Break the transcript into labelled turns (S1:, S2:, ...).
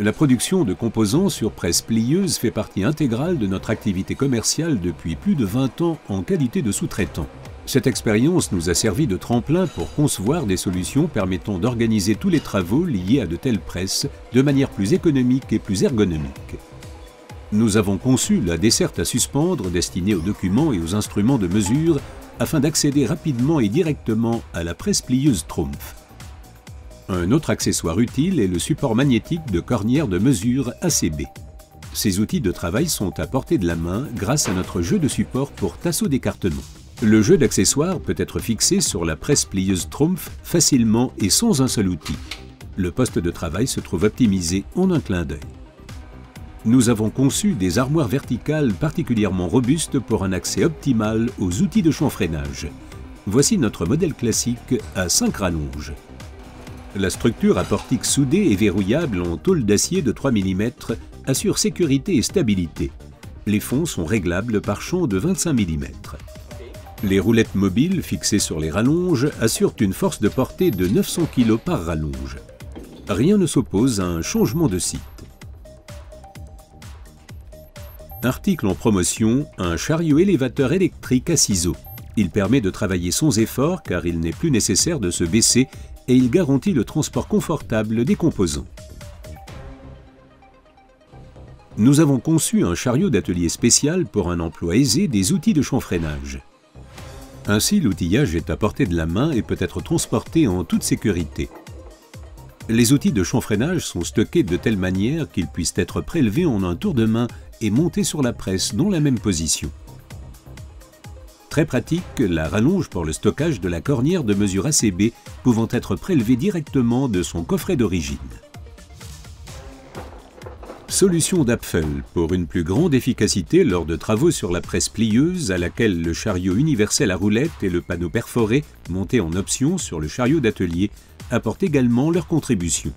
S1: La production de composants sur presse plieuse fait partie intégrale de notre activité commerciale depuis plus de 20 ans en qualité de sous-traitant. Cette expérience nous a servi de tremplin pour concevoir des solutions permettant d'organiser tous les travaux liés à de telles presses de manière plus économique et plus ergonomique. Nous avons conçu la desserte à suspendre destinée aux documents et aux instruments de mesure afin d'accéder rapidement et directement à la presse plieuse Trumpf. Un autre accessoire utile est le support magnétique de cornière de mesure ACB. Ces outils de travail sont à portée de la main grâce à notre jeu de support pour tasseau d'écartement. Le jeu d'accessoires peut être fixé sur la presse plieuse Trumpf facilement et sans un seul outil. Le poste de travail se trouve optimisé en un clin d'œil. Nous avons conçu des armoires verticales particulièrement robustes pour un accès optimal aux outils de chanfreinage. Voici notre modèle classique à 5 rallonges. La structure à portique soudée et verrouillable en tôle d'acier de 3 mm assure sécurité et stabilité. Les fonds sont réglables par champ de 25 mm. Les roulettes mobiles fixées sur les rallonges assurent une force de portée de 900 kg par rallonge. Rien ne s'oppose à un changement de site. Article en promotion, un chariot élévateur électrique à ciseaux. Il permet de travailler sans effort car il n'est plus nécessaire de se baisser et il garantit le transport confortable des composants. Nous avons conçu un chariot d'atelier spécial pour un emploi aisé des outils de chanfreinage. Ainsi, l'outillage est à portée de la main et peut être transporté en toute sécurité. Les outils de chanfreinage sont stockés de telle manière qu'ils puissent être prélevés en un tour de main et montés sur la presse dans la même position. Très pratique, la rallonge pour le stockage de la cornière de mesure ACB pouvant être prélevée directement de son coffret d'origine. Solution d'Apfel pour une plus grande efficacité lors de travaux sur la presse plieuse à laquelle le chariot universel à roulettes et le panneau perforé monté en option sur le chariot d'atelier apportent également leur contribution.